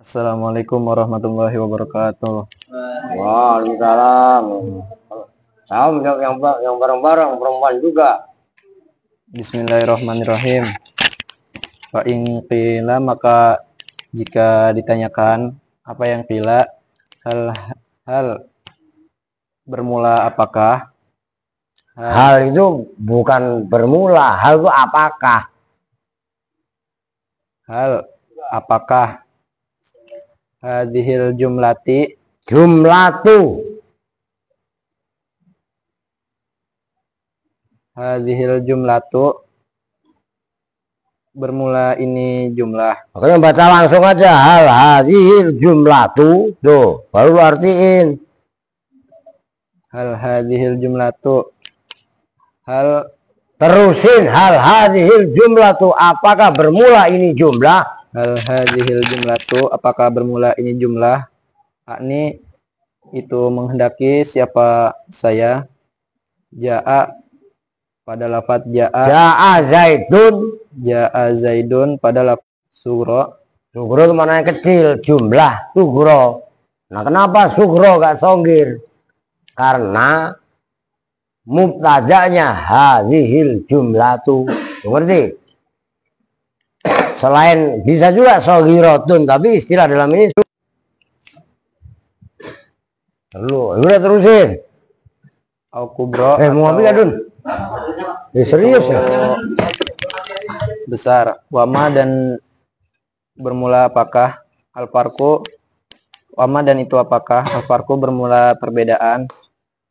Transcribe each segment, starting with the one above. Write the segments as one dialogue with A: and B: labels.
A: Assalamualaikum warahmatullahi wabarakatuh.
B: Waalaikumsalam. Salam yang bareng-bareng perempuan juga.
A: Bismillahirrahmanirrahim. Fa in qila, maka jika ditanyakan apa yang qila, hal bermula apakah?
B: Hal itu bukan bermula, hal itu apakah?
A: Hal apakah? Hadhil jumlati,
B: Jumlatu.
A: hadhil jumlatu, bermula ini jumlah.
B: Makanya baca langsung aja, hal hadhil jumlatu. Tuh, baru lu artiin.
A: Hal hadhil jumlatu, hal
B: Terusin, hal hadhil jumlatu, apakah bermula ini jumlah?
A: hal hadhil jumlatu, apakah bermula ini jumlah? Akni, itu menghendaki siapa saya. Ja'a, pada lafaz ja'a.
B: Ja'a zaidun.
A: Ja'a zaidun, pada lafaz sugro.
B: Sugro itu mana yang kecil, jumlah sugro. Nah, kenapa sugro gak songgir? Karena mubtada'nya hadhil jumlatu. Ngerti? Selain bisa juga sogirotun, tapi istilah dalam ini udah terusin.
A: Au kubro,
B: Mau ngapain kan, Dun? Serius ya?
A: Besar. Wama, dan bermula apakah? Alfarku, wama, dan itu apakah? Alfarku, bermula perbedaan.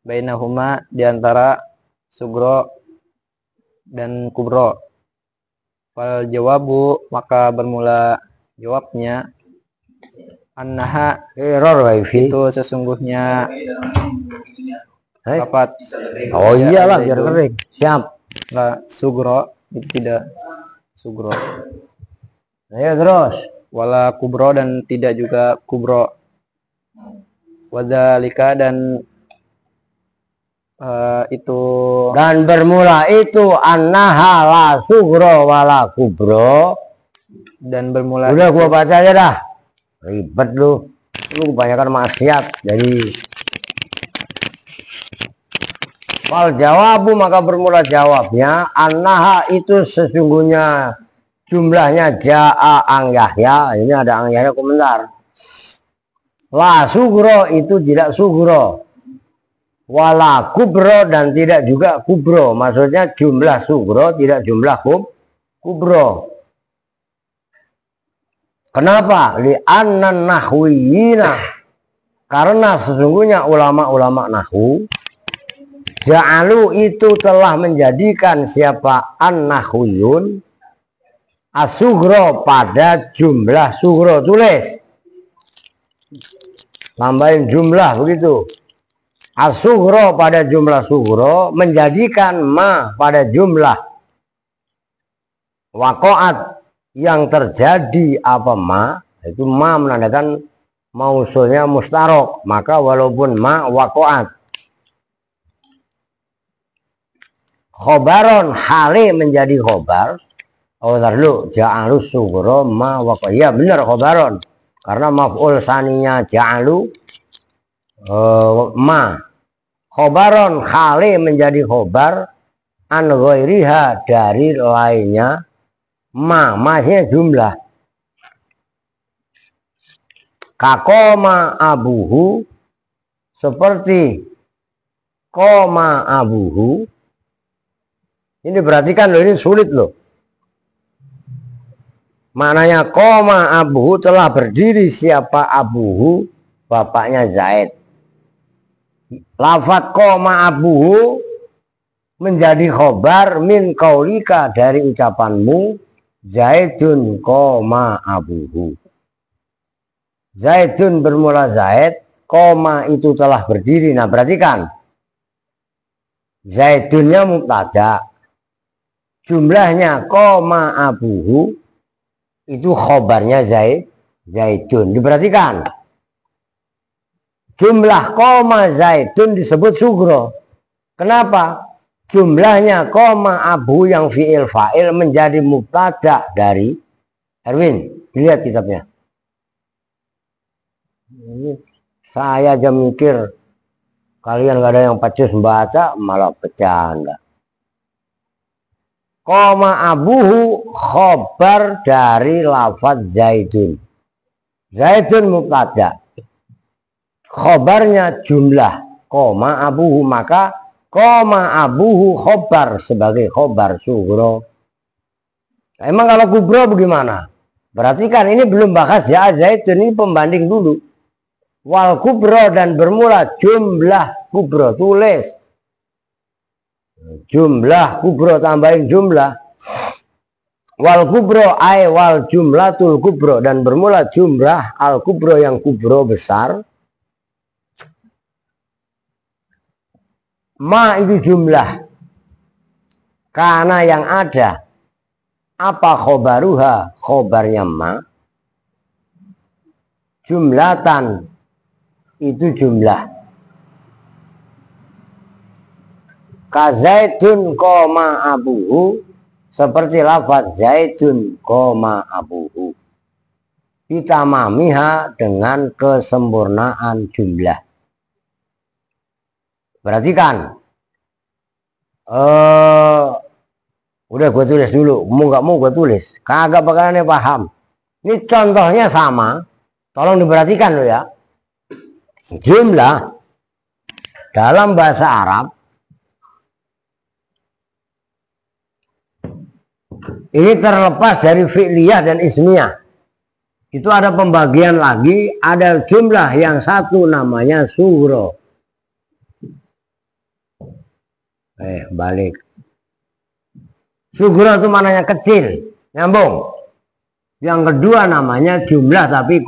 A: Bainahuma, diantara sugro dan kubro. Fal jawabu, maka bermula jawabnya. Annaha,
B: Error wifi.
A: itu sesungguhnya dapat.
B: Oh iyalah, biar kering. Siap.
A: Lah, sugro, itu tidak sugro.
B: Ayo terus.
A: Wala kubro, dan tidak juga kubro. Wadhalika, dan itu,
B: Dan bermula itu annaha la sugro wala kubro.
A: dan bermula
B: Udah gua baca aja dah. Ribet lu kebanyakan maksiat. Jadi wal jawabu, maka bermula jawabnya annaha, itu sesungguhnya jumlahnya ja'a ang Yahya. Ini ada ang Yahya komentar. La sugro, itu tidak sugro. Wala kubro, dan tidak juga kubro. Maksudnya jumlah sugro, tidak jumlah kubro. Kenapa? Li'annan nahwiyina, karena sesungguhnya ulama-ulama nahwu ja'alu, itu telah menjadikan siapa an-nahwiyun as-sugro, pada jumlah sugro. Tulis, tambahin jumlah begitu. As-sugro, pada jumlah sugro, menjadikan ma pada jumlah waqa'at, yang terjadi apa ma, itu ma menandakan mausulnya mustarok, maka walaupun ma waqa'at. Khobaron, hale menjadi khobar. Oh dulu ja'alu sugro ma waqa'at. Ya benar, khobaron, karena maf'ul saninya ja'alu ma. Khobaron, hale menjadi khobar an ghairiha, dari lainnya ma, masnya jumlah. Kakoma abuhu, seperti koma abuhu. Ini perhatikan loh, ini sulit loh. Maknanya koma abuhu, telah berdiri siapa abuhu, bapaknya Zaid. Lafat koma abuhu menjadi khobar min kaulika, dari ucapanmu, Zaidun koma abuhu. Zaidun bermula Zaid, koma itu telah berdiri. Nah perhatikan, Zaidunnya mubtada, jumlahnya koma abuhu, itu khobarnya Zaidun. Diperhatikan, jumlah koma Zaidun disebut sugro. Kenapa? Jumlahnya koma abu yang fi'il fa'il menjadi mubtada dari Erwin. Lihat kitabnya. Ini saya aja mikir kalian gak ada yang pecus baca malah bercanda. Koma abuhu khobar dari lafaz zaidun. Zaidun mubtada. Khobarnya jumlah. Koma abuhu, maka koma abuhu khobar sebagai khobar sugro. Emang kalau kubro bagaimana? Berarti kan ini belum bahas ya zaidun, ini pembanding dulu. Wal kubro dan bermula jumlah kubro, tulis jumlah kubro tambahin jumlah. Wal kubro ay wal jumlatul kubro dan bermula jumlah al kubro yang kubro besar. Ma itu jumlah karena yang ada. Apa khobaruha? Khobarnya ma. Jumlatan itu jumlah. Kazaidun koma abuhu, seperti lafaz zaidun koma abuhu. Ditamamiha dengan kesempurnaan jumlah. Perhatikan. Udah gue tulis dulu. Mau gak mau gue tulis. Kagak bakalan paham. Ini contohnya sama. Tolong diperhatikan lo ya. Jumlah dalam bahasa Arab ini terlepas dari fi'liyah dan ismiyah. Itu ada pembagian lagi. Ada jumlah yang satu namanya sugro. Balik. Sugro itu mananya kecil. Nyambung. Yang kedua namanya jumlah tapi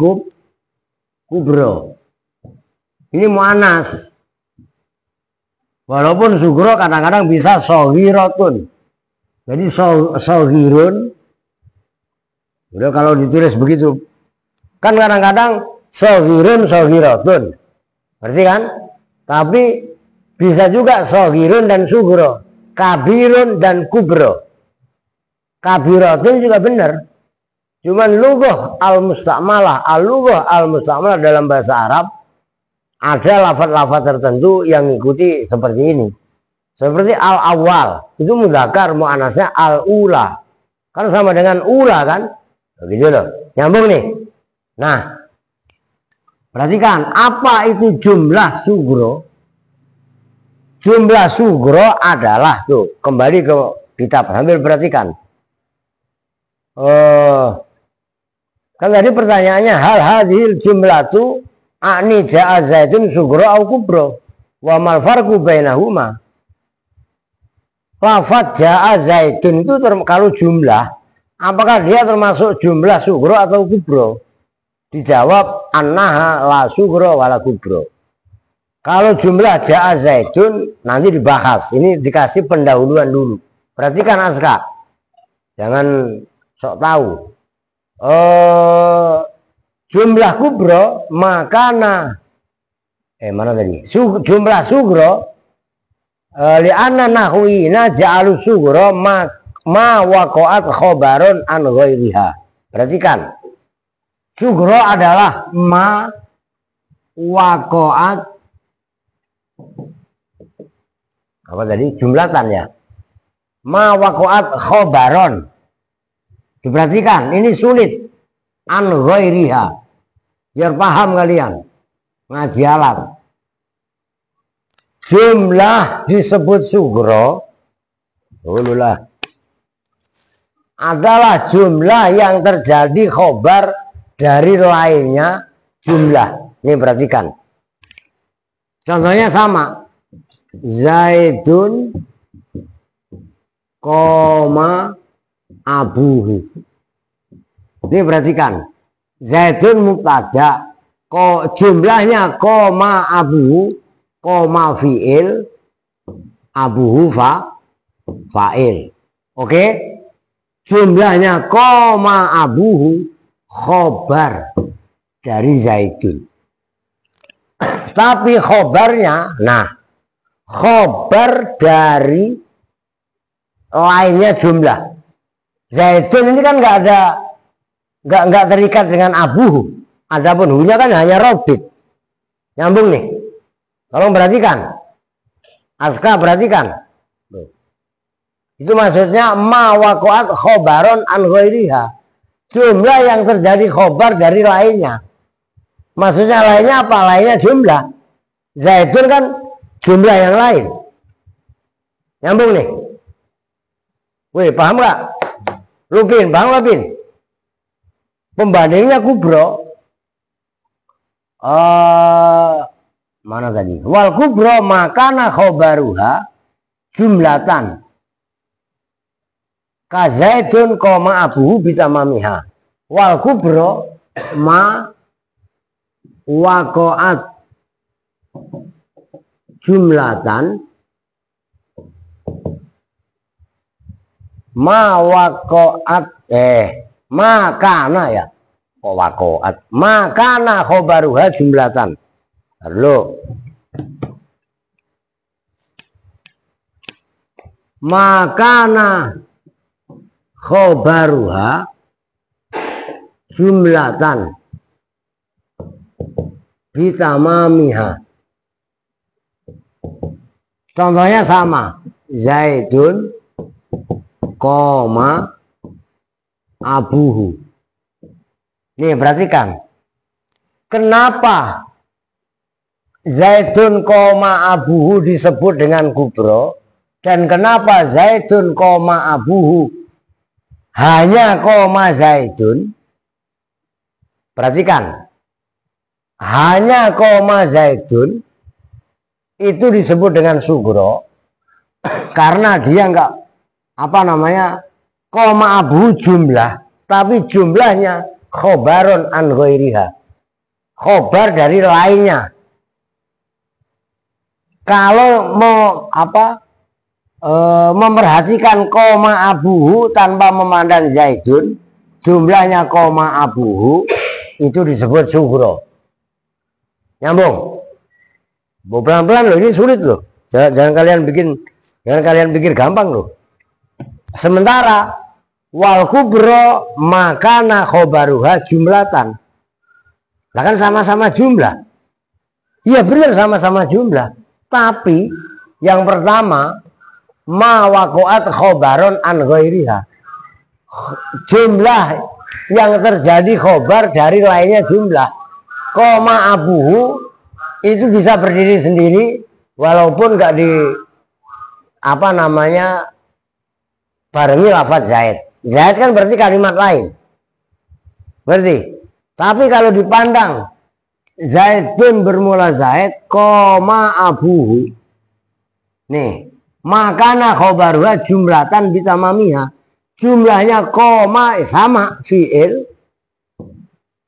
B: kubro. Ini mu'anas. Walaupun sugro kadang-kadang bisa sohirotun. Jadi sohirun. Udah kalau ditulis begitu. Kan kadang-kadang sohirun sohirotun. Berarti kan? Tapi bisa juga sohirun dan sugro. Kabirun dan kubro. Kabirotun juga benar. Cuman lughah al-musta'malah. Al-lughah al-musta'malah dalam bahasa Arab. Ada lafaz-lafaz tertentu yang ngikuti seperti ini. Seperti al-awwal. Itu mudzakkar, muannasnya al-ula. Kan sama dengan ula kan? Begitu loh. Nyambung nih. Nah. Perhatikan. Apa itu jumlah sugro? Jumlah sugro adalah. Tuh. Kembali ke kitab. Sambil perhatikan. Kan tadi pertanyaannya. Hal hadhil jumlah tu. Ani ja'a zaidun sugro au kubro. Wa mal farqu bainahuma. Lafaz ja'a zaidun itu kalau jumlah, apakah dia termasuk jumlah sugro atau kubro? Dijawab annaha la sugro wala kubro. Kalau jumlah ja'a zaidun nanti dibahas. Ini dikasih pendahuluan dulu. Perhatikan Aska. Jangan sok tahu. Jumlah kubro makana mana tadi? Jumlah sugro li'anna nahwina ja'alu sugro ma waqa'at khobarun an ghairiha. Perhatikan. Sugro adalah ma waqa'at apa tadi? Jumlatan ya. Ma waqa'at khobaron. Diperhatikan, ini sulit. An ghairiha. Biar paham kalian. Ngaji alat. Jumlah disebut sugro. Dululah. Adalah jumlah yang terjadi khobar dari lainnya jumlah. Ini perhatikan. Contohnya sama. Zaidun koma abuhu. Ini perhatikan. Zaidun mubtada. Jumlahnya koma abuhu. Koma fi'il. Abuhu fa'il. Oke. Jumlahnya koma abuhu. Khobar. Dari Zaidun. Tapi khobarnya. Nah. Khobar dari lainnya jumlah. Zaidun ini kan nggak terikat dengan abuhu. Adapun hunya kan hanya robit. Nyambung nih. Tolong perhatikan. Aska perhatikan. Itu maksudnya ma waqa'at khobaron an ghairiha. Jumlah yang terjadi khobar dari lainnya. Maksudnya lainnya apa? Lainnya jumlah. Zaidun kan jumlah yang lain. Nyambung nih. Wih, paham gak? Lupin, paham Lupin? Pembandingnya kubro. Mana tadi? Wal kubro makana khobaruha jumlatan. Kazaidun koma abuhu bisa mamiha. Wal kubro ma wakoat jumlatan. Ma wakoat makana ya. Kok wakoat? Makana khobaruha jumlatan. Halo. Makana khobaruha jumlatan bitamamiha. Contohnya sama. Zaidun koma abuhu. Nih perhatikan. Kenapa Zaidun koma abuhu disebut dengan kubro, dan kenapa Zaidun koma abuhu hanya koma Zaidun? Perhatikan. Hanya koma Zaidun itu disebut dengan sugro karena dia enggak koma abu jumlah, tapi jumlahnya khobaron an ghairiha. Khobar dari lainnya. Kalau mau memperhatikan koma abuhu tanpa memandang Zaidun, jumlahnya koma abuhu itu disebut sugro. Nyambung. Pelan-pelan loh, ini sulit loh. Jangan kalian pikir gampang loh. Sementara wal kubro makana khobaruha jumlatan. Lah kan sama-sama jumlah. Iya benar sama-sama jumlah. Tapi yang pertama ma waqa'at khobaron an ghairiha. Jumlah yang terjadi khobar dari lainnya jumlah. Koma abuhu itu bisa berdiri sendiri walaupun nggak di barengi lafaz Zaid. Zaid kan berarti kalimat lain. Berarti. Tapi kalau dipandang Zaidun bermula Zaid, koma abuhu. Nih, makana khobaruha jumlatan bitamamiha. Jumlahnya koma sama fi'il.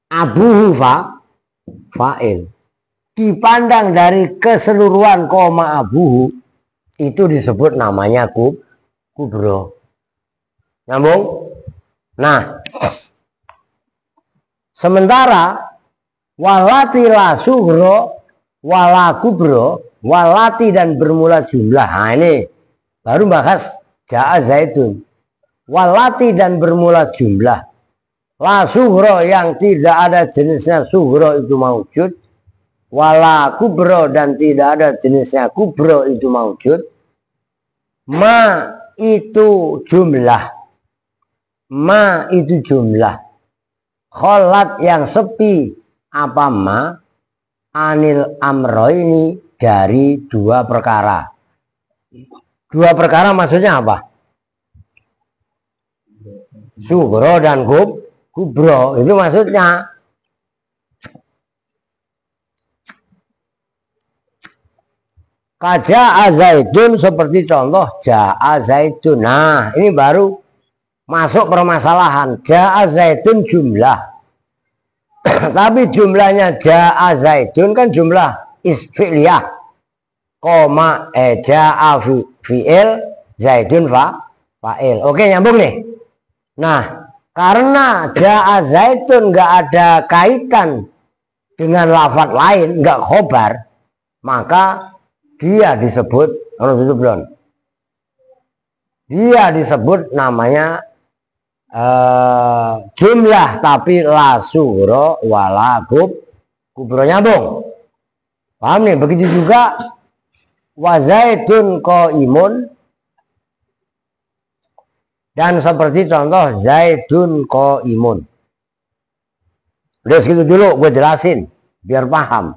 B: Abuhu fa'il. Dipandang dari keseluruhan koma abuhu, itu disebut namanya kubro. Nyambung? Nah, sementara walati la sugro, wala kubro, walati dan bermula jumlah. Nah ini baru bahas ja'a Zaidun. Walati dan bermula jumlah. La sugro yang tidak ada jenisnya sugro itu maujud. Wala kubro dan tidak ada jenisnya kubro itu maujud. Ma itu jumlah. Ma itu jumlah. Kholat yang sepi apa ma anil amro ini dari dua perkara. Dua perkara maksudnya apa? Sugro dan kubro itu maksudnya. Kaja Zaidun seperti contoh ja'a Zaidun. Nah ini baru masuk permasalahan. Ja'a Zaidun jumlah. Tapi jumlahnya ja'a Zaidun kan jumlah isfi'liyah. Koma ja'a fi'il Zaidun fa'il. Oke nyambung nih. Nah karena ja'a Zaidun nggak ada kaitan dengan lafaz lain, nggak khobar, maka dia disebut dia disebut namanya jumlah tapi la sugro wala kubro, nyambung. Paham nih? Begitu juga wa zaidun qaimun, dan seperti contoh zaidun qaimun. Udah segitu dulu gue jelasin biar paham.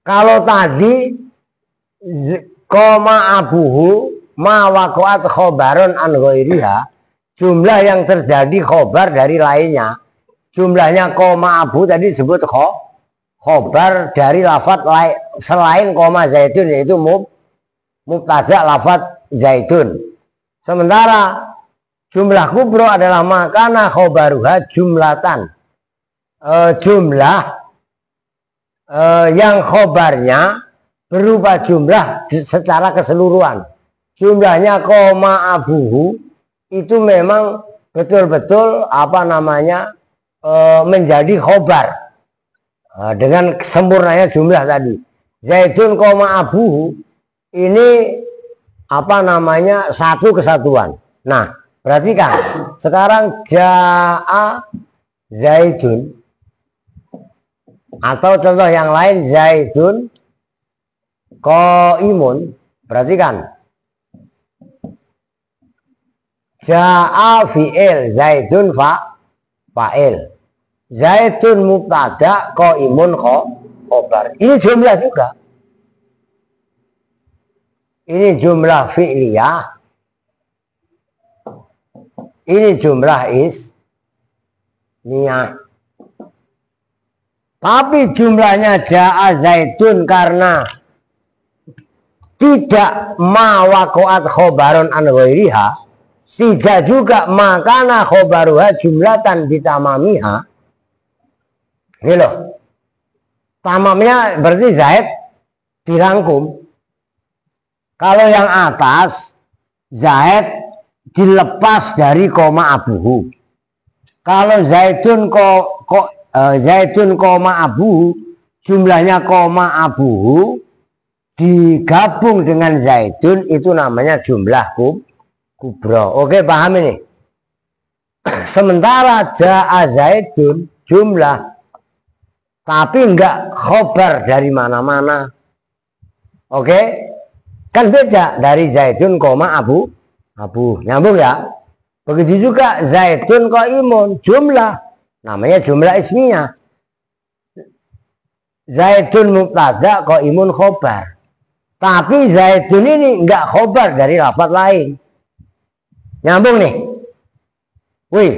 B: Kalau tadi koma abuhu ma waqa'at khobarun an ghairiha, jumlah yang terjadi khobar dari lainnya. Jumlahnya koma abu tadi disebut khobar dari lafadz selain koma zaitun, yaitu mubtada lafadz zaitun. Sementara jumlah kubro adalah makana khobaruha jumlatan, jumlah yang khobarnya berupa jumlah secara keseluruhan. Jumlahnya koma abuhu itu memang betul-betul menjadi khobar dengan sempurnanya jumlah tadi. Zaitun koma abuhu ini satu kesatuan. Nah, perhatikan sekarang ja'a zaitun, atau contoh yang lain zaitun qaimun. Perhatikan, ja'a fi'il, zaitun fa'il, zaitun mubtada, qaimun khobar. Ini jumlah juga. Ini jumlah fi'liyah, ini jumlah ismiyah. Tapi jumlahnya ja'a zaitun karena tidak ma waqa'at khobarun an ghairiha, tidak juga makana khobaruha jumlatan bitamamiha. Ini loh, tamamnya berarti zaid dirangkum. Kalau yang atas zaid dilepas dari koma abuhu. Kalau zaitun koma abuhu, jumlahnya koma abuhu digabung dengan zaitun, itu namanya jumlah kubro. Oke, paham ini? Sementara ja'a zaitun jumlah tapi enggak khobar dari mana-mana. Oke, kan beda dari zaitun koma abu, nyambung ya. Begitu juga zaitun qaimun jumlah, namanya jumlah ismiyah. Zaitun mubtada, qaimun khobar. Tapi zaitun ini enggak khobar dari lafaz lain. Nyambung nih. Wih,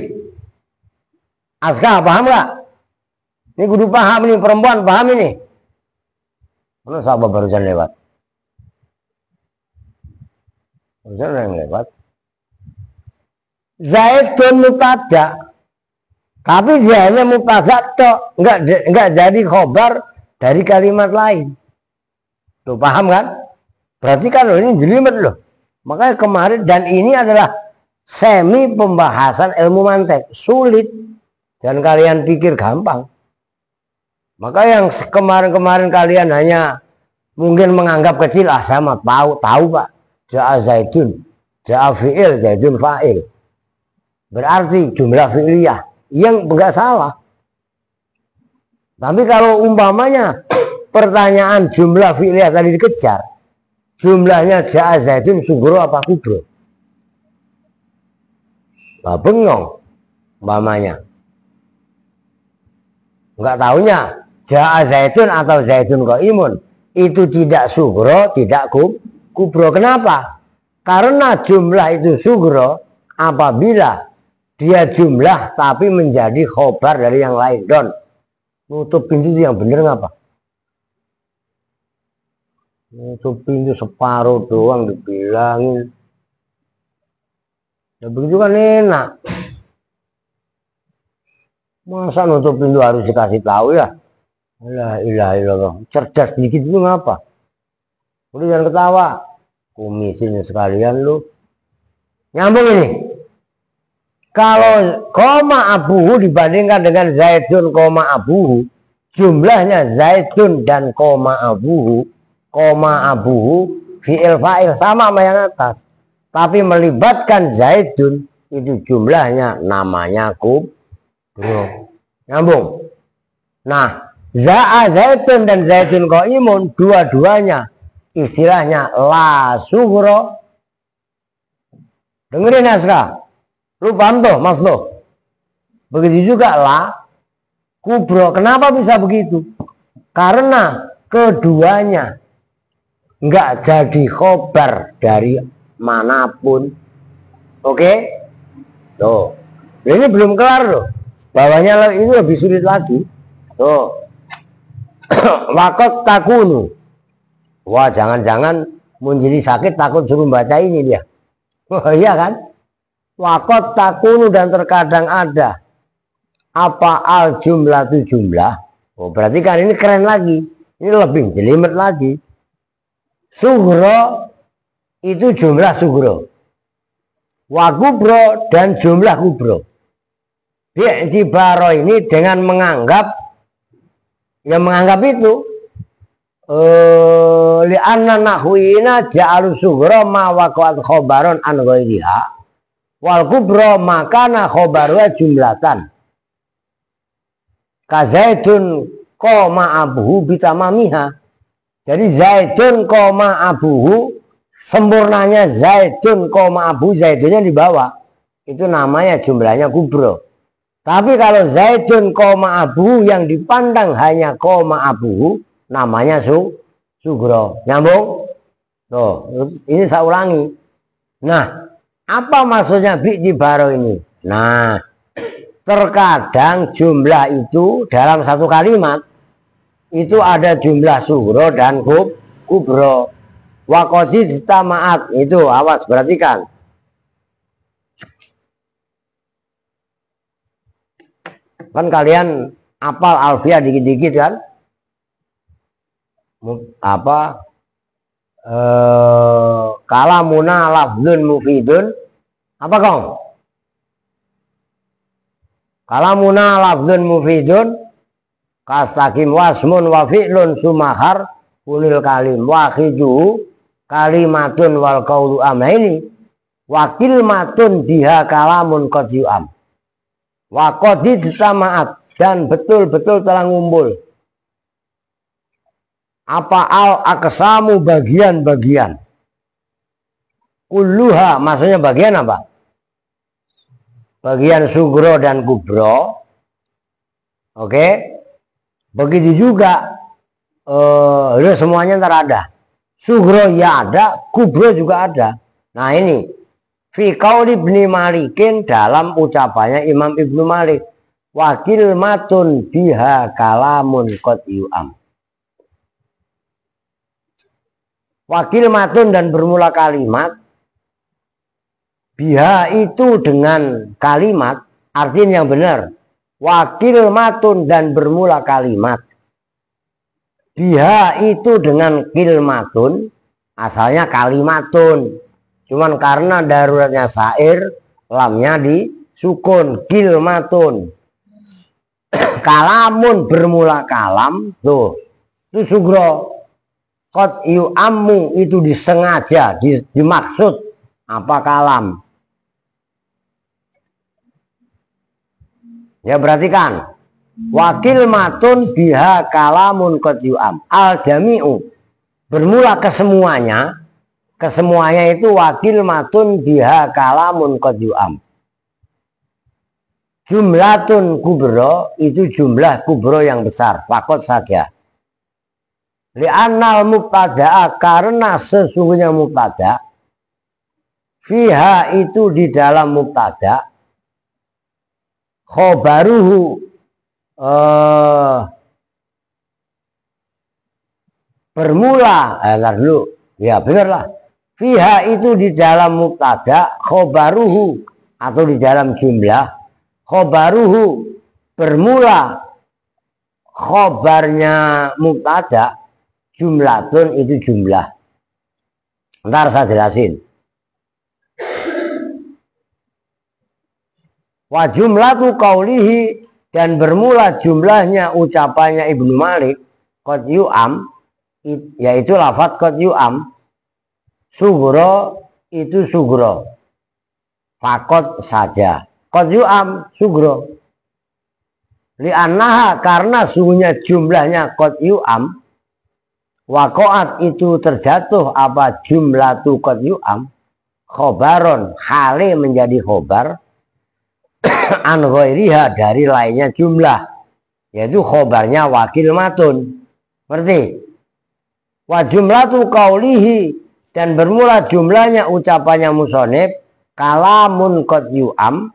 B: Aska paham nggak? Ini kudu paham nih, perempuan paham ini. Mana sahabat barusan lewat? Barusan yang lewat. Zaitun mubtada, tapi dia hanya mubtada tok, enggak jadi khobar dari kalimat lain. Tuh paham kan? Berarti kan ini jelimet loh. Makanya kemarin, dan ini adalah semi pembahasan ilmu mantek, sulit. Dan kalian pikir gampang. Maka yang kemarin-kemarin kalian hanya mungkin menganggap kecil, saya mah tahu Pak. Ja'a zaitun, ja'a fi'il, zaitun fa'il. Berarti jumlah fi'liyah yang enggak salah. Tapi kalau umpamanya pertanyaan jumlah fi'liyah tadi dikejar, jumlahnya ja'a zaitun sugro apa kubro? Nah, bengong umpamanya. Enggak tahunya ja'a zaitun atau zaitun qaimun itu tidak sugro, tidak kubro. Kenapa? Karena jumlah itu sugro apabila dia jumlah tapi menjadi khobar dari yang lain. Don, nutup pintu itu yang bener ngapa? Nutup pintu separuh doang dibilangin. Ya begitu kan enak. Masa nutup pintu harus dikasih tahu ya? La ilaha illallah. Cerdas dikit itu ngapa? Udah jangan ketawa. Kumisin sekalian lu. Nyambung ini. Kalau koma abuhu dibandingkan dengan zaitun koma abuhu, jumlahnya zaitun dan koma abuhu fi'il fa'il sama sama yang atas. tapi melibatkan Zaidun, itu jumlahnya namanya kubro. Nyambung. Nah, za'a Zaidun dan Zaidun qaimun, dua-duanya istilahnya la sugro. Dengerin naskah. Lu paham tuh maksud? Begitu juga la kubro. Kenapa bisa begitu? Karena keduanya nggak jadi khobar dari manapun. Oke? Tuh. Ini belum kelar loh. Bawahnya ini lebih sulit lagi. Tuh. Wakot takunu. Wah, jangan-jangan menjadi sakit takut suruh baca ini dia. Oh iya kan? Wakot takunu dan terkadang ada. Apa al jumlah itu jumlah? Oh, berarti kan ini keren lagi. Ini lebih jelimet lagi. Sugro itu jumlah sugro. Wa kubro dan jumlah kubro. Bi'tibaro ini dengan menganggap, yang menganggap itu li'anna nahwina ja'alu sugro ma waqa'at khobaron an ghairiha wal kubro makana khobaruha jumlatan ka Zaidun koma abuhu bitamamiha. Jadi Zaidun koma abuhu, sempurnanya Zaidun koma abu, Zaidunnya di bawah, itu namanya jumlahnya kubro. Tapi kalau Zaidun koma abu yang dipandang hanya koma abu, namanya sugro. Nyambung? Tuh, ini saya ulangi. Nah, apa maksudnya bi'tibaro ini? Nah, terkadang jumlah itu dalam satu kalimat itu ada jumlah sugro dan kubro. Waqadi maat itu, awas perhatikan. Kan kalian apal alfiah dikit-dikit kan? Apa? Kalamuna lafdzun mufidun. Apa kong? Kalamuna lafdzun mufidun kastakim wasmun wa fi'lun sumahar kulil kalim wahidu kalimatun wal qaulu amaini wakil matun biha kalamun qad yu'am wa qad ijtama'at dan betul-betul telah ngumpul apa al aqsamu bagian-bagian kulluha maksudnya bagian apa? Bagian sugro dan kubro. Oke. Begitu juga semuanya ntar ada. Sugro ya ada, kubro juga ada. Nah ini fi qauli Ibnu Malikin dalam ucapannya Imam Ibnu Malik. Wakil matun biha kalamun qad yu'am. Wakil matun dan bermula kalimat biha itu dengan kalimat, artinya yang benar. Wakil matun dan bermula kalimat. Biha itu dengan kilmatun, asalnya kalimatun. Cuman karena daruratnya syair, lamnya disukun, kilmatun. Kalamun bermula kalam, tuh. Itu sugro. Qad yu'ammu itu disengaja, dimaksud apa kalam. Ya perhatikan. Wakil matun biha kalamun qad yu'am. Al jami'u bermula kesemuanya. Kesemuanya itu wakil matun biha kalamun qad yu'am. Jumlatun kubro itu jumlah kubro yang besar. Fakot saja. Li'annal mubtada'a karena sesungguhnya mubtada. Fiha itu di dalam mubtada. Khobaruhu bermula dulu ya benerlah. Fiha itu di dalam mubtada, khobaruhu atau di dalam jumlah, khobaruhu bermula khobarnya mubtada, jumlatun itu jumlah. Ntar saya jelasin. Wa jumlatu qaulihi dan bermula jumlahnya ucapannya Ibnu Malik qad yu'am yaitu lafaz qad yu'am sugro itu sugro. Fakot saja. Qad yu'am sugro. Li'annaha karena sungguhnya jumlahnya qad yu'am. Waqa'at itu terjatuh apa jumlah tu qad yu'am. Khobaron hale menjadi khobar. An ghairiha dari lainnya jumlah. Yaitu khobarnya wakil matun. Ngerti? Wa jumlatu qaulihi dan bermula jumlahnya ucapannya musonib kalamun qad yu'am,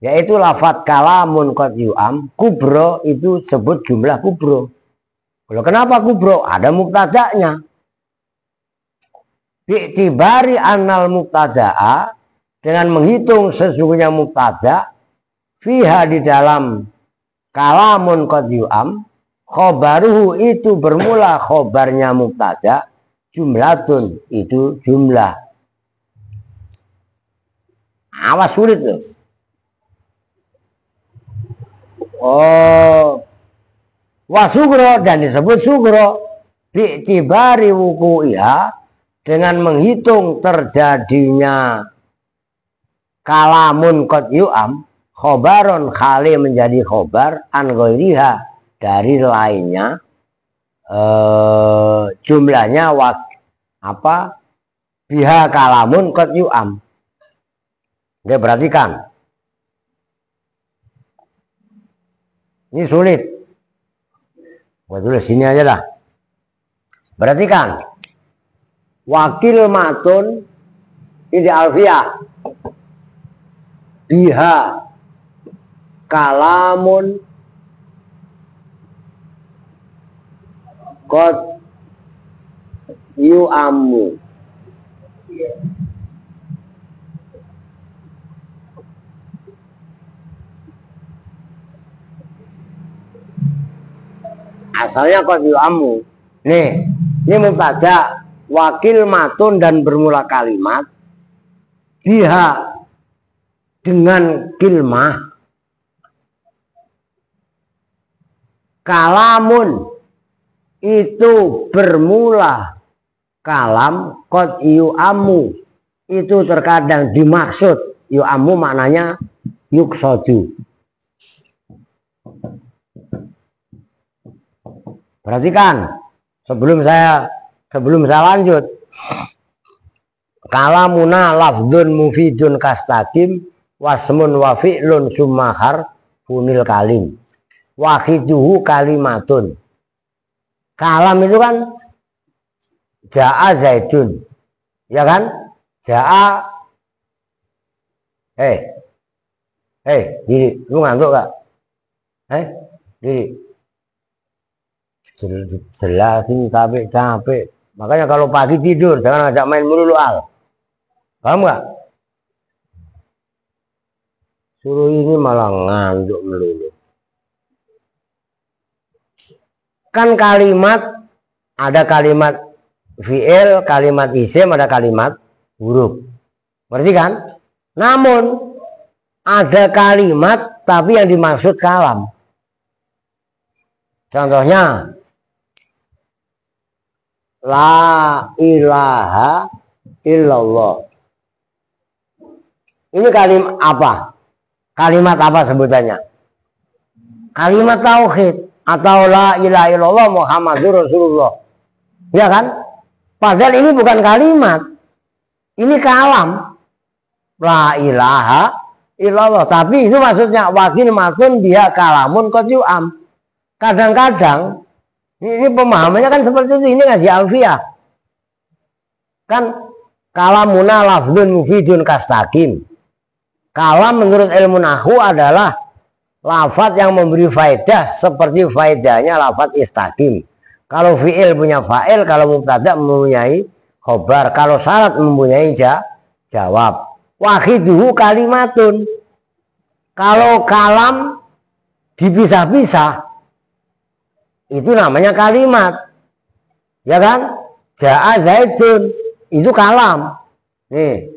B: yaitu lafadz kalamun qad yu'am. Kubro itu sebut jumlah kubro. Kalau kenapa kubro? Ada mubtada'nya. Bi'tibari annal mubtada'a, dengan menghitung sesungguhnya mubtada' fiha di dalam kalamun qad yu'am, khobaruhu itu bermula khobarnya mubtada, jumlatun itu jumlah. Awas sulit loh. Oh, wasugro dan disebut sugro bi'tibari wuku'iha, dengan menghitung terjadinya kalamun qad yu'am, khobaron khali menjadi khobar an ghairiha dari lainnya, jumlahnya apa biha kalamun qad yu'am. Oke, perhatikan. Ini sulit. Gua tulis sini aja dah. Perhatikan. Wakil matun ini alfiyah. Biha kalamun qad yu'amu. Asalnya qad yu'amu. Nih, ini mubtada, wakil matun dan bermula kalimat biha dengan kilmah kalamun itu bermula kalam qad yu'amu itu terkadang dimaksud. Yu'amu maknanya yuqsadu. Perhatikan sebelum saya lanjut. Kalamuna lafdzun mufidun kastaqim wasmun wa fi'lun summa harfunil kalim. Wahiduhu kalimatun. Kalam itu kan ja'a zaidun. Ya kan? Ja'a diri, lu ngantuk gak? Diri. Jelasin capek. Makanya kalau pagi tidur jangan ngajak main mulu al. Paham gak? Suruh ini malah ngantuk melulu. Kan kalimat ada kalimat fi'il, kalimat isim, ada kalimat huruf. Berarti kan? Namun ada kalimat tapi yang dimaksud kalam. Contohnya la ilaha illallah. Ini kalimat apa? Kalimat apa sebutannya? Kalimat tauhid atau la ilaha illallah Muhammadur Rasulullah. Ya kan? Padahal ini bukan kalimat. Ini kalam. La ilaha illallah. Tapi itu maksudnya wakil matun biha kalamun qad yu'am. Kadang-kadang ini pemahamannya kan seperti itu. Ini ngaji alfiyah. Kan kalamuna lafdzun mufidun kastaqim. Kalam menurut ilmu nahwu adalah lafadz yang memberi faedah seperti faedahnya lafadz istaqim. Kalau fi'il punya fa'il, kalau mubtada mempunyai khobar, kalau syarat mempunyai jawab. Wahiduhu kalimatun. Kalau kalam dipisah-pisah itu namanya kalimat. Ya kan? Ja'a zaidun itu kalam. Nih.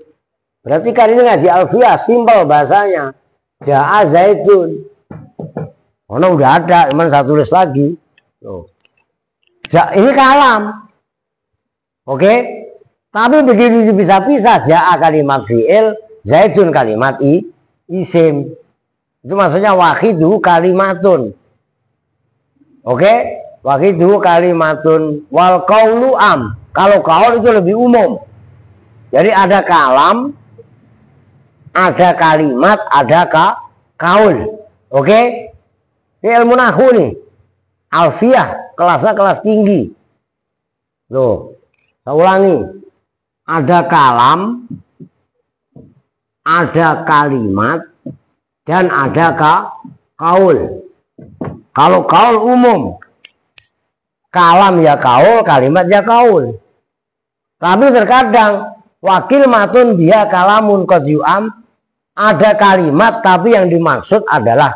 B: Berarti kan ini ngaji alfiyah, simpel bahasanya. Ja'a zaidun. Karena udah ada, cuman saya tulis lagi. Tuh. Ini kalam. Oke? Tapi begitu dipisah-pisah, ja'a kalimat fi'il, Zaidun kalimat isim. Itu maksudnya wahidu kalimatun. Oke? Wahidu kalimatun wal qaulu am. Kalau qaul itu lebih umum. Jadi ada kalam, ada kalimat, ada kaul. Oke? Ini ilmu nahwu nih. Alfiyah, kelasnya kelas tinggi. Loh, saya ulangi. Ada kalam, ada kalimat, dan ada kaul. Kalau kaul umum, kalam ya kaul, kalimat ya kaul. Tapi terkadang wakil matun biha kalamun qad yu'am, ada kalimat tapi yang dimaksud adalah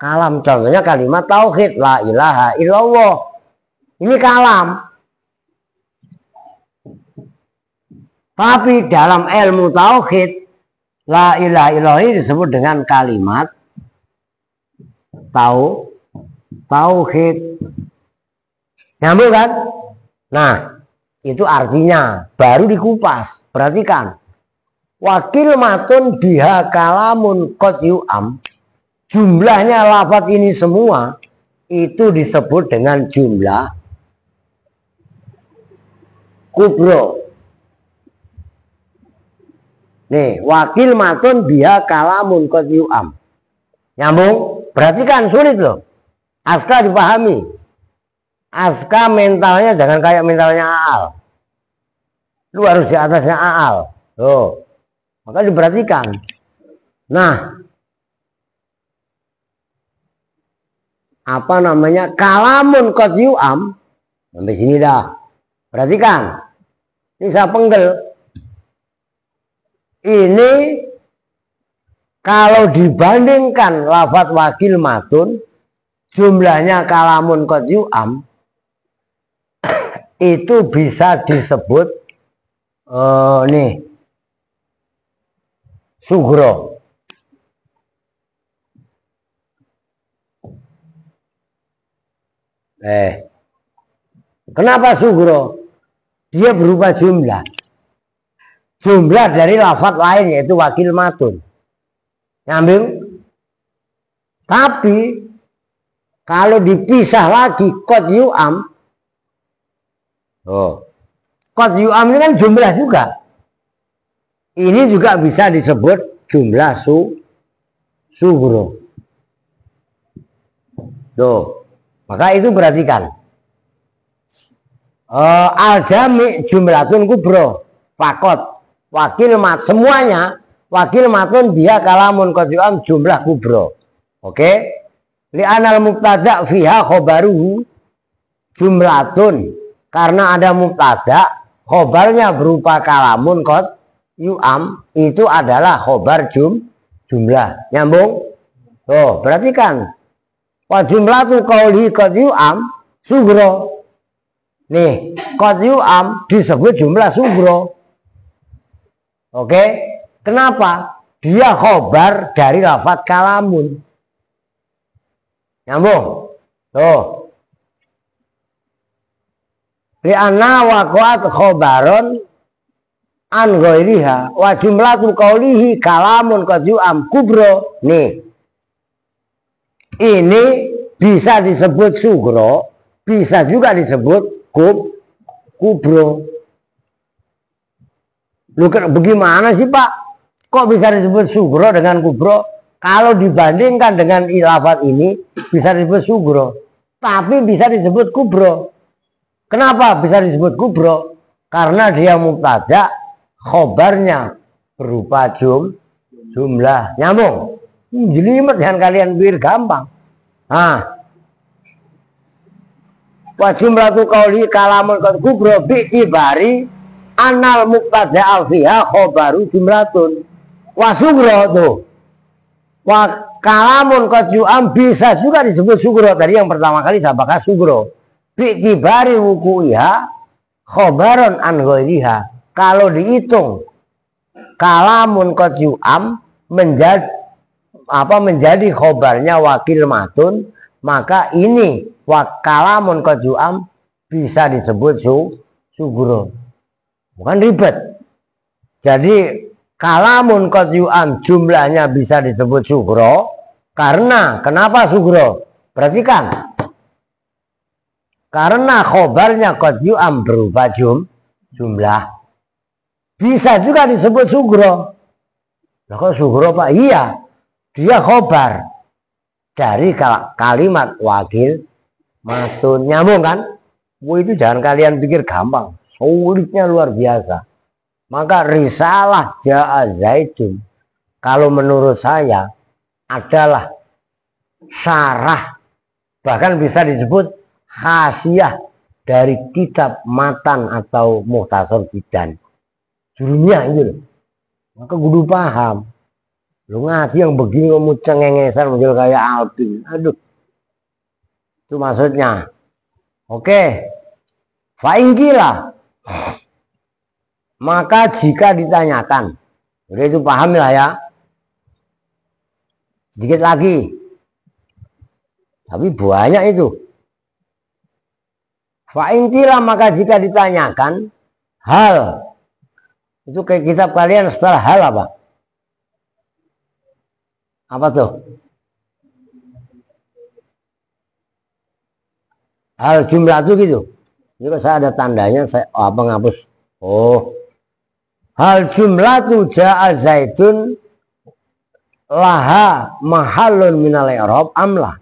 B: kalam. Contohnya kalimat tauhid, la ilaha illallah. Ini kalam. Tapi dalam ilmu tauhid, la ilaha illallah ini disebut dengan kalimat tauhid. Nyambung kan? Nah, itu artinya baru dikupas. Perhatikan. Wakil matun biha kalamun qad yu'am. Jumlahnya lafaz ini semua itu disebut dengan jumlah kubro. Nih, wakil matun biha kalamun qad yu'am. Nyambung? Perhatikan, sulit loh. Aska dipahami. Aska mentalnya jangan kayak mentalnya Aal. Lu harus di atasnya Aal. Loh. Maka diperhatikan. Nah, apa namanya? Kalamun qad yu'am. Sampai sini dah. Perhatikan. Ini saya penggel. Ini kalau dibandingkan lafaz wakil matun, jumlahnya kalamun qad yu'am, itu bisa disebut nih sugro. Kenapa sugro? Dia berupa jumlah. Jumlah dari lafaz lain yaitu wakil matun. Nyambung? Tapi kalau dipisah lagi qad yu'am, qad yu'am ini kan jumlah juga. Ini juga bisa disebut jumlah sugro. Tuh. Maka itu perhatikan. Al-jami' jumlatun kubro. Fakot. Wakil mat semuanya wakil matun dia kalamun qad yu'am jumlah kubro. Oke? Li'anal mubtada fiha khobaruhu jumlatun, karena ada mubtada, khobarnya berupa kalamun qad yu'am, itu adalah khobar jumlah. Nyambung? Tuh, perhatikan. Wa jumlatu qauli qad yu'am sugro. Nih, qad yu'am disebut jumlah sugro. Oke, kenapa? Dia khobar dari lafaz kalamun. Nyambung? Tuh. Li'anna waqa'at khobaron an ghairiha wa jumlatu qawlihi kalamun qad yu'am kubro. Nih. Ini bisa disebut sugro, bisa juga disebut kubro. Lu bagaimana sih Pak? Kok bisa disebut sugro dengan kubro? Kalau dibandingkan dengan lafaz ini bisa disebut sugro, tapi bisa disebut kubro. Kenapa bisa disebut kubro? Karena dia mubtada, khobarnya berupa jumlah. Nyambung? Jelimet dengan kalian biar gampang. Nah, wa jumlatu qauli kalamun qad kubro bi'tibari anal mubtada alfiha khobaru jumlatun. Wa sugro tuh. Wa kalamun qad yu'am bisa juga disebut sugro. Tadi yang pertama kali saya bahas sugro. Bi'tibari wuku'iha khobaron an ghairiha. Kalau dihitung kalamun qad yu'am menjadi khobarnya wakil matun, maka ini wa kalamun qad yu'am bisa disebut sugro. Bukan ribet. Jadi kalamun qad yu'am jumlahnya bisa disebut sugro karena kenapa sugro? Perhatikan. Karena khobarnya qad yu'am berupa jumlah. Bisa juga disebut sugro. Nah, kok sugro Pak? Iya. Dia khobar dari kalimat wakil matun. Nyambung kan? Itu jangan kalian pikir gampang. Sulitnya luar biasa. Maka risalah Ja'a Zaidun kalau menurut saya adalah syarah, bahkan bisa disebut khasiah dari kitab matan atau muhtasar bidan. Judulnya itu loh. Maka kudu paham. Lu ngaji yang begini kamu cengengesan muncul kayak Alvin. Aduh. Itu maksudnya. Oke. Fa'ingkila. Maka jika ditanyakan. Udah itu paham lah ya. Sedikit lagi. Tapi banyak itu. Fa'ingkila maka jika ditanyakan. Hal. Itu kayak kitab kalian setelah hal apa? Apa tuh? Hal jumlah itu gitu. Jadi saya ada tandanya, saya apa ngapus? Oh. Hal jumlah itu Ja'a Zaidun laha mahalun minal i'rab amlah.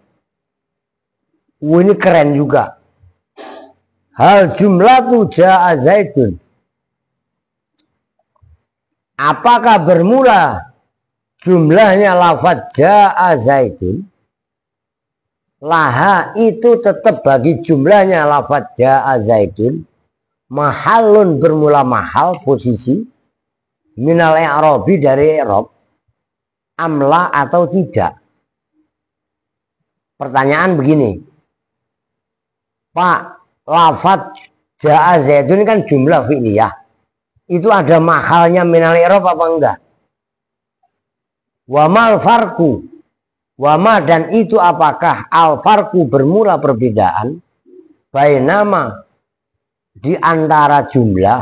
B: Ini keren juga. Hal jumlah itu Ja'a Zaidun. Apakah bermula jumlahnya lafaz Ja'a Zaidun? Laha itu tetap bagi jumlahnya lafaz Ja'a Zaidun. Mahalun bermula mahal posisi. Minal i'rabi dari i'rab. Amla atau tidak. Pertanyaan begini. Pak, lafaz Ja'a Zaidun kan jumlah fi'liyah. Itu ada mahalnya minal i'rab apa enggak? Wamal farku. Wama dan itu apakah al farku bermula perbedaan bainama di antara jumlah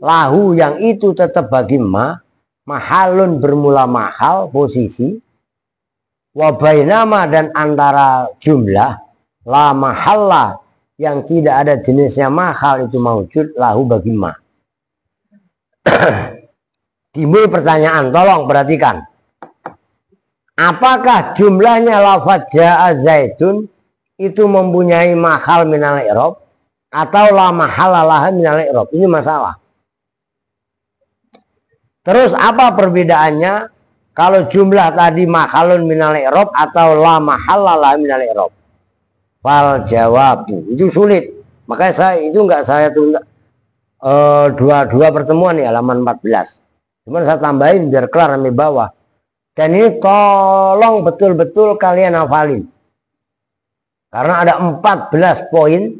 B: lahu yang itu tetap bagi mahalun bermula mahal posisi wa bainama dan antara jumlah la mahalla yang tidak ada jenisnya mahal itu maujud lahu bagi ma. Timbul pertanyaan, tolong perhatikan. Apakah jumlahnya lafaz Ja'a Zaidun itu mempunyai mahal minal i'rab atau la mahalla laha minal i'rab? Ini masalah. Terus apa perbedaannya kalau jumlah tadi mahalun minal i'rab atau la mahalla laha minal i'rab? Fal jawab itu sulit. Makanya saya itu enggak saya tunda dua pertemuan ya halaman 14. Cuman saya tambahin biar kelar sampai bawah. Dan ini tolong betul-betul kalian hafalin. Karena ada 14 poin,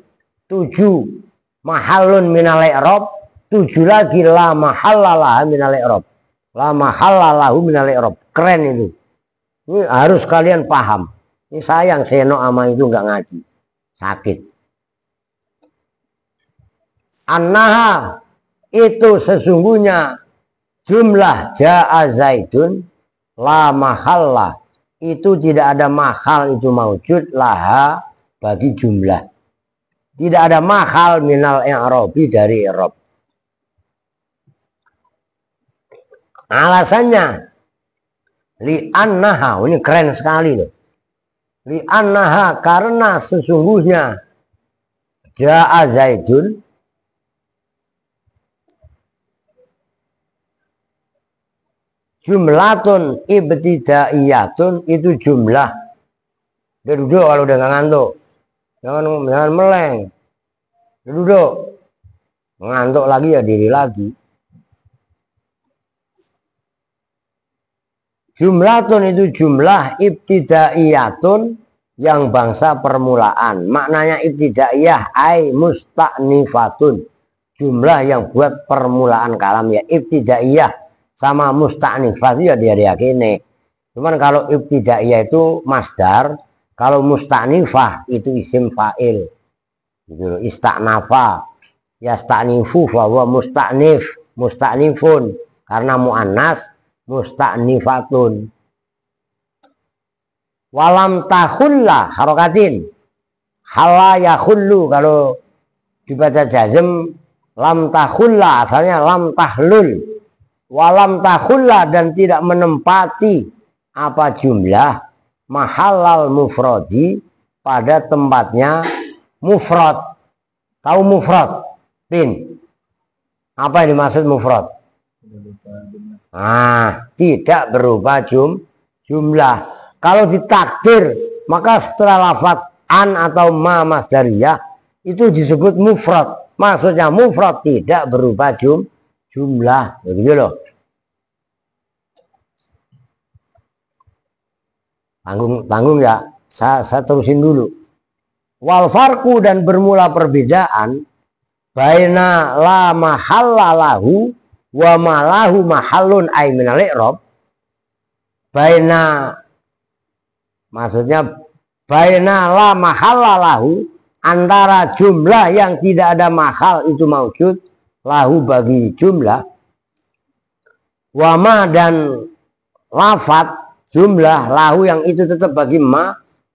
B: 7 mahalun minal i'rab, 7 lagi la mahalla minal i'rab. La mahalla lahu minal i'rab. Keren itu. Ini harus kalian paham. Ini sayang Seno ama itu nggak ngaji. Sakit. Annaha itu sesungguhnya jumlah Ja'a Zaidun la mahalla itu tidak ada mahal itu maujud laha bagi jumlah. Tidak ada mahal minal i'rabi dari i'rab. Alasannya li annaha, ini keren sekali loh. Li annaha karena sesungguhnya Ja'a Zaidun jumlatun ibtidaiyatun itu jumlah. Dia duduk kalau udah nggak ngantuk. Jangan meleng. Dia duduk. Ngantuk lagi ya diri lagi. Jumlatun itu jumlah ibtidaiyatun yang bangsa permulaan. Maknanya ibtidaiyah ai musta'nifatun. Jumlah yang buat permulaan kalam ya ibtidaiyah. Sama musta'nifah ya dia yakini. Cuman kalau ibtidaiyah itu masdar, kalau musta'nifah itu isim fa'il. Gitu, ista'nafa. yasta'nifu bahwa musta'nifun karena muannas, musta'nifatun. Walam takhulla harokatin, hala yakhullu kalau dibaca jazm, lam takhulla asalnya lam tahlul, walam takhulla dan tidak menempati apa jumlah mahallal mufradi pada tempatnya mufrad. Tahu mufrad? Pin. Apa yang dimaksud mufrad? Tidak berupa jumlah. Kalau ditakdir, maka setelah lafaz an atau ma masdariyah itu disebut mufrad. Maksudnya mufrad tidak berupa jumlah. Begitu loh. Tanggung ya. Saya terusin dulu. Wal farku dan bermula perbedaan baina la mahalla lahu wa ma lahu mahallun ay minal i'rab. Baina maksudnya baina la mahalla lahu antara jumlah yang tidak ada mahal itu maujud lahu bagi jumlah, wa ma dan lafat jumlah lahu yang itu tetap bagi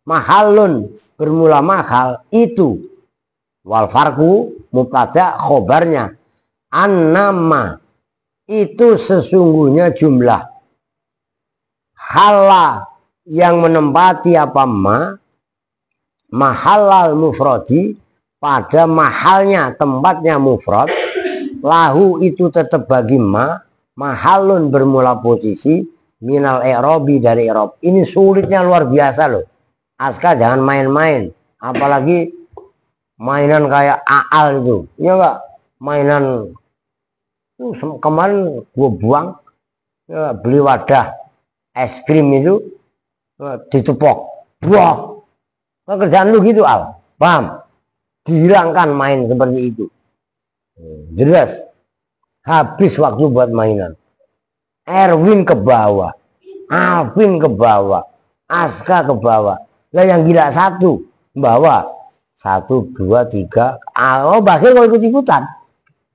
B: mahallun bermula mahal itu. Wal farku mubtada khobarnya annama itu sesungguhnya jumlah, hala yang menempati apa mahallal mufradi pada mahalnya tempatnya mufrad, lahu itu tetap bagi mahallun bermula posisi minal i'rabi dari i'rab. Ini sulitnya luar biasa loh. Aska jangan main-main, apalagi mainan kayak aal itu, ya enggak? Mainan kemarin gue buang, ya, beli wadah es krim itu ditepok, wah, kerjaan lu gitu Al, paham? Dihilangkan main seperti itu, jelas habis waktu buat mainan. Erwin ke bawah, Alvin ke bawah, Aska ke bawah. Lah yang gila satu bawa 1, 2, 3. Oh bahkan kalau ikut-ikutan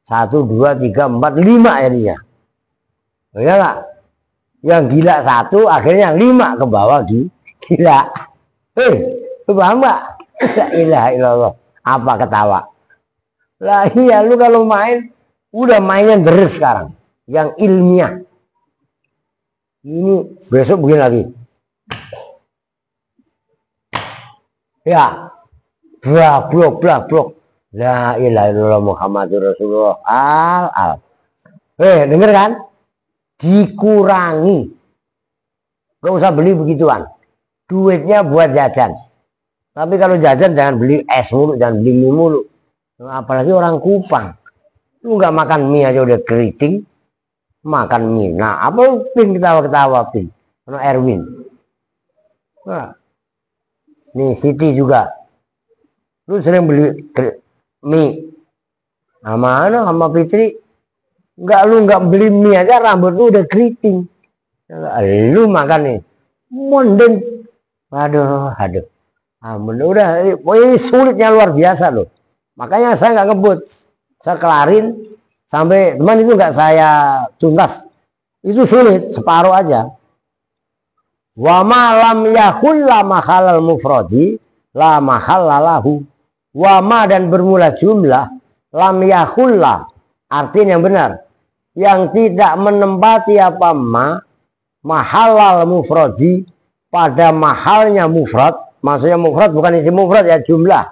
B: 1, 2, 3, 4, 5 ya dia. Ya enggak? Yang gila satu akhirnya 5 ke bawah gila. Paham enggak? La ilaha illallah. Apa ketawa? Lah iya lu kalau main udah mainnya deres sekarang. Yang ilmiah. Ini besok begini lagi. Ya. Blok. La ilaha illallah Muhammadur Rasulullah. Al. Denger kan? Dikurangi. Gak usah beli begituan. Duitnya buat jajan. Tapi kalau jajan jangan beli es mulu, jangan beli mie mulu. Apalagi orang Kupang. Lu nggak makan mie aja udah keriting. Makan mie. Nah, apa Pin ketawa-ketawa Pin? Karena Erwin. Nah. Nih Siti juga. Lu sering beli mie. Sama Fitri. Lu nggak beli mie aja rambut lu udah keriting. Lu makan nih. Monden. Aduh. Udah, ini sulitnya luar biasa loh. Makanya saya nggak ngebut. Saya kelarin sampai teman itu nggak saya tuntas. Itu sulit, separuh aja. Wa ma lam yakul la mahallal mufradi la mahallalahu. Wa ma dan bermula jumlah lam yakulla artinya yang benar. Yang tidak menempati apa mahallal mufradi pada mahalnya mufrad. Maksudnya mufrad bukan isi mufrad ya jumlah.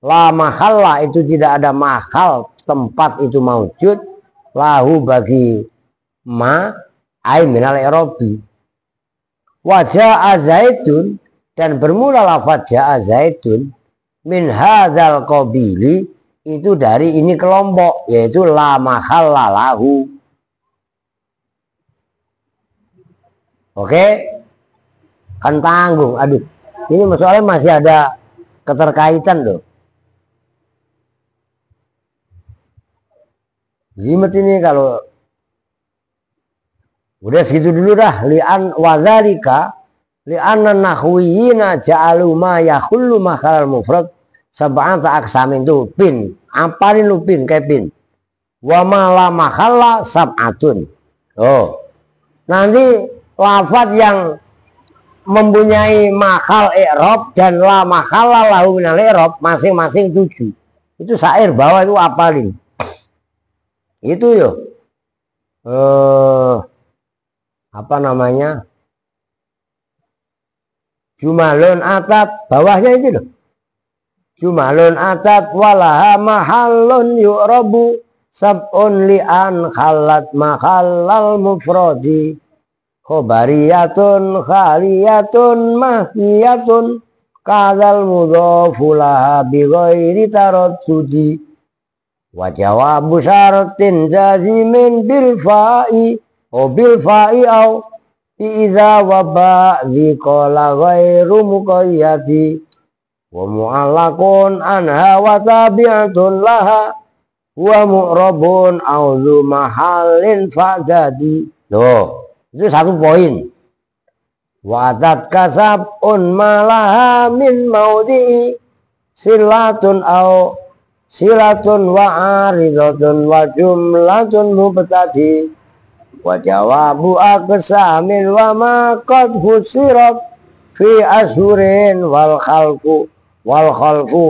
B: La mahalla itu tidak ada mahal tempat itu maujud lahu bagi ay minal i'rabi. Wa jaa zaidun dan bermula lafaz jaa zaidun min hadzal qabili itu dari ini kelompok yaitu la mahalla lahu. Oke? Kan tanggung. Aduh. Ini soalnya masih ada keterkaitan loh. Jimat ini kalau udah segitu dulu dah. Li'an wadzalika li'anna nahwiyina ja'alu ma yakhullu makhalal mufrad sab'ata aksamin tuh pin. Apalin lu pin kayak pin. Wa ma la mahalla sab'atun. Oh. Nanti lafaz yang mempunyai mahal i'rab dan la mahalla lahu minal i'rab masing-masing 7. Itu syair bawah itu apalin. Itu yo. Apa namanya? Jumalun atat, bawahnya itu loh. Jumalun atat walaha mahallun yu'rabu sab'un li'an khalat mahallal mufradi khobariyatun khaliyatun mahkiyatun kadal mudhafu laha bighairi taraddudi wa jawabu syaratin jazimin bil fa'i o bil fa'i au iza wa ba'dhi qala ghairu muqayyadi wa mu'allaqun anha wa tabi'atun laha wa mu'rabun auzu mahallin fa'dadi. Loh, itu satu poin. Wa atat kasabun malaha min maudhi'i silatun au silatun wa aridatun wa jumlatun mubtadi wa jawabu aqsamin wa ma qad fusirat fi ashurin wal khalqu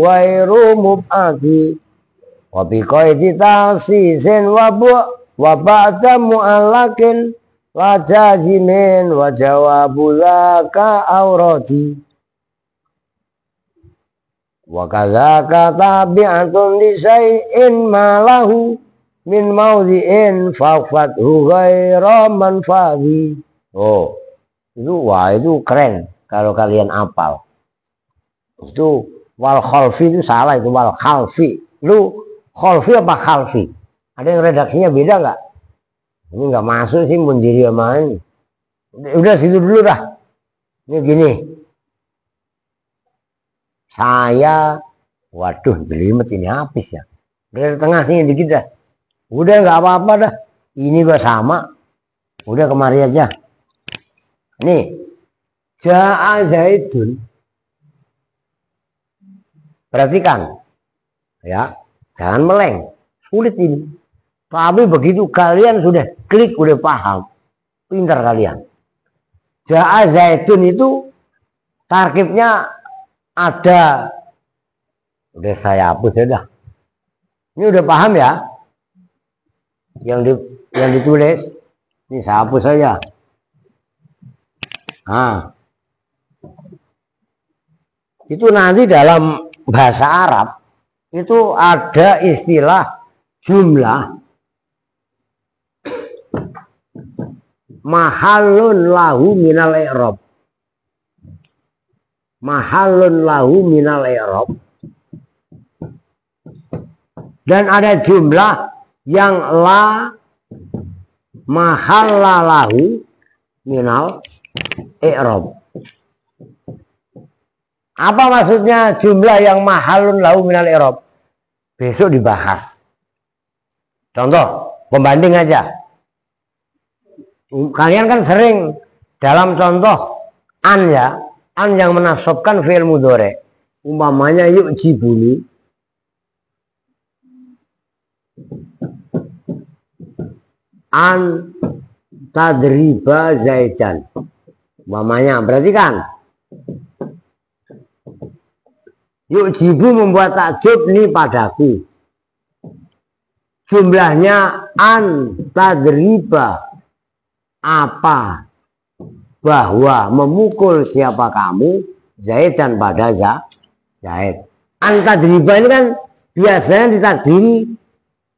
B: ghairu mub'adi wa bi qaidi ta'sisin wa ba'da mu'allakin wa jazimin wa jawabu laka aurati wa kadzaka tabi'atun li syai'in ma lahu min maudhi'in fafathu ghaira manfadhi. Oh, itu wah itu keren kalau kalian apal. Itu wal khalfi itu salah, itu wal khalfi. Lu khalfi apa khalfi? Ada yang redaksinya beda nggak? Ini nggak masuk sih mundiri sama ini. Udah situ dulu dah. Ini gini. Saya, waduh jelimet ini habis ya. Dari tengah sini dikit dah. Udah nggak apa-apa dah. Ini gua sama. Udah kemari aja. Nih. Ja'a Zaidun. Perhatikan. Ya. Jangan meleng. Sulit ini. Tapi begitu kalian sudah klik, udah paham. Pintar kalian. Ja'a Zaidun itu tarkibnya ada. Udah saya hapus ya dah. Ini udah paham ya? Yang ditulis ini saya hapus saja. Nah, itu nanti dalam bahasa Arab itu ada istilah jumlah mahallun lahu minal i'rab. Mahallun lahu minal i'rab. Dan ada jumlah yang la mahalla lahu minal i'rab. Apa maksudnya jumlah yang mahallun lahu minal i'rab? Besok dibahas. Contoh, pembanding aja. Kalian kan sering dalam contoh an ya, an yang menasabkan fi'il mudhari. Umpamanya yu'jibuni. An tadriba Zaidan. Umpamanya, berarti kan yu'jibu membuat takjub nih padaku. Jumlahnya an tadriba apa? Bahwa memukul siapa kamu? Zaidan pada Zaid. An tadriba ini kan biasanya ditakdiri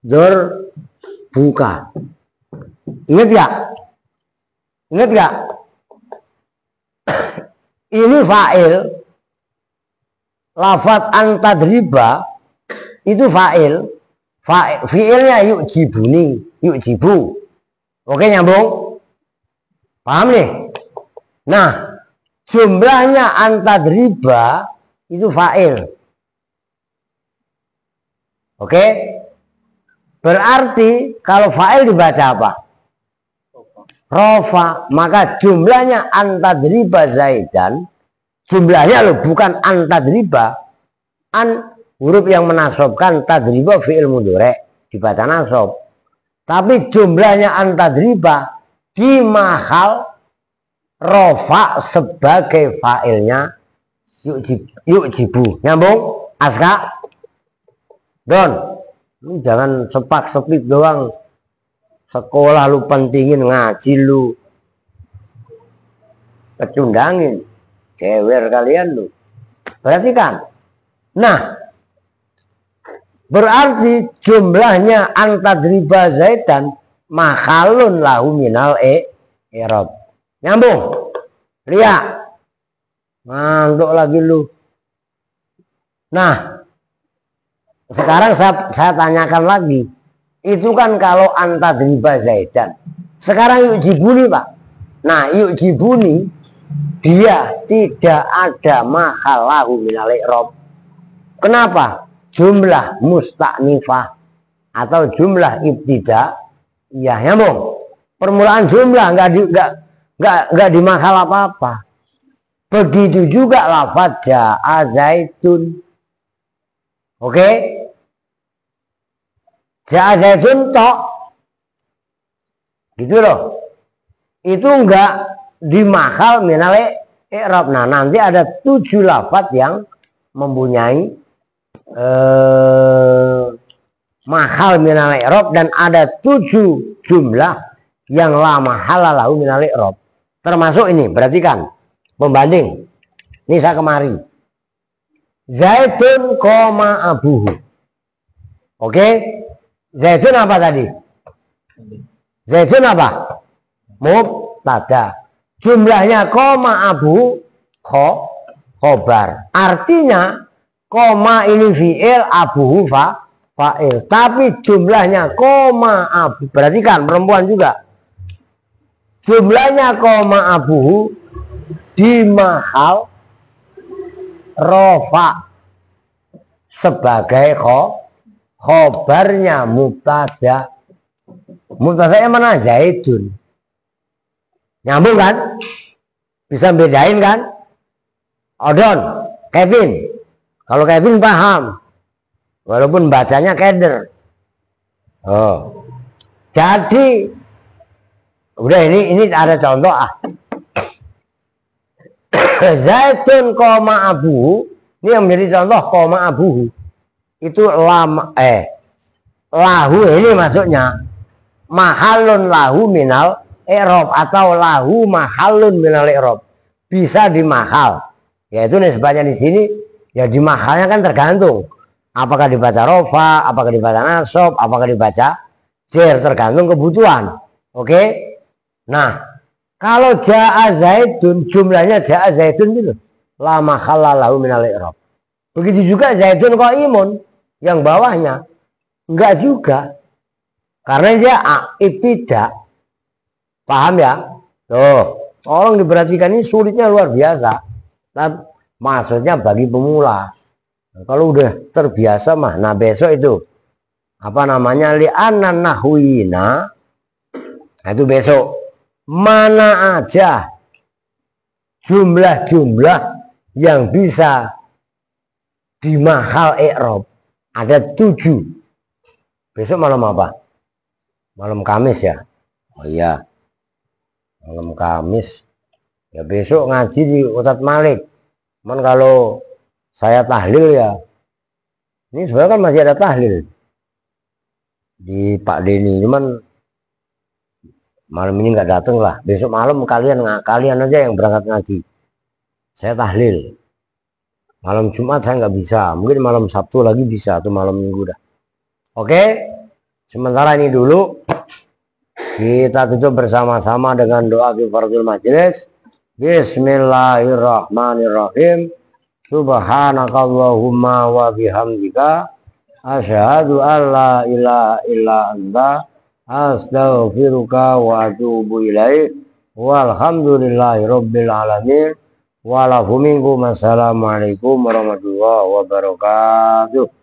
B: dor buka. Ingat gak? Ingat gak? Ini fa'il. Lafaz antadriba itu fa'il. Fi'ilnya yu'jibuni, yu'jibu. Oke nyambung? Paham nih? Nah, jumlahnya antadriba itu fa'il. Oke? Berarti kalau fa'il dibaca apa? Rofa. Maka jumlahnya antadriba Zaidan. Jumlahnya loh, bukan antadriba. An huruf yang menasobkan tadriba fi'il mudhari dibaca nasab. Tapi jumlahnya antadriba di mahal rofa sebagai fa'ilnya yu'jibu. Nyambung? Aska? Don, lu jangan sepak-sepik doang. Sekolah lu pentingin, ngaji lu kecundangin. Cewer kalian lu. Perhatikan. Nah, berarti jumlahnya antadriba zaidan mahalun lahu minal i'rab. Nyambung. Lihat. Ngantuk lagi lu. Nah, sekarang saya tanyakan lagi. Itu kan kalau antadriba zaidan. Sekarang yu'jibuni, Pak. Nah, yu'jibuni dia tidak ada mahal lahu minal i'rab. Kenapa? Jumlah mustaknifah atau jumlah ibtida, ya nyambung. Permulaan jumlah nggak dimahal apa-apa. Begitu juga lafaz ja'a zaitun. Oke? Ja'a zaitun tok. Gitu loh. Itu enggak dimahal minal i'rab. Nah, nanti ada 7 lafaz yang mempunyai mahal minal i'rab dan ada 7 jumlah yang la mahal lahu minal i'rab. Termasuk ini, perhatikan pembanding. Ini saya kemari. Zaitun koma abuhu. Oke? Zaitun apa tadi? Zaitun apa? Mubtada. Jumlahnya koma abu khobar. Artinya koma ini fi'il, abuhu fa'il. Tapi jumlahnya koma abu. Perhatikan perempuan juga. Jumlahnya koma abuhu di mahal rofa sebagai khobarnya mubtada. Mubtadanya mana? Zaitun. Nyambung kan? Bisa bedain kan? Odon, Kevin. Kalau Kevin paham. Walaupun bacanya keder. Oh. Jadi udah ini ada contoh ah. Zaitun koma abuhu. Ini yang menjadi contoh koma abuhu. Itu lahu ini maksudnya mahalun lahu minal i'rab atau lahu mahalun minal i'rab. Bisa dimahal. Yaitu nisbahnya di sini ya dimahalnya kan tergantung. Apakah dibaca rofa, apakah dibaca nasab, apakah dibaca jer, tergantung kebutuhan. Oke? Nah, kalau ja'a zaitun jumlahnya ja'a zaitun gitu. La mahalla lahu minal i'rab. Begitu juga zaitun qaimun yang bawahnya enggak juga. Karena dia ibtida. Paham ya? Tuh, tolong diperhatikan, ini sulitnya luar biasa. Nah, maksudnya bagi pemula. Nah, kalau udah terbiasa mah, nah besok itu apa namanya li'anna nahwina. Nah, itu besok mana aja jumlah-jumlah yang bisa dimahal i'rab. Ada 7. Besok malam apa? Malam Kamis ya? Oh iya. Malam Kamis ya besok ngaji di Ustadz Malik. Cuman kalau saya tahlil ya ini sebenarnya kan masih ada tahlil di Pak Denny, cuman malam ini nggak datang lah. Besok malam kalian aja yang berangkat ngaji, saya tahlil. Malam Jumat saya nggak bisa, mungkin malam Sabtu lagi bisa atau malam Minggu dah. Oke, sementara ini dulu kita tutup bersama-sama dengan doa kifaratul majelis. Bismillahirrahmanirrahim. Subhanakallahumma wa bihamdika asyhadu an la ilaha illa anta astaghfiruka wa atubu ilaik. Walhamdulillahi rabbil alamin. Assalamualaikum warahmatullahi wabarakatuh.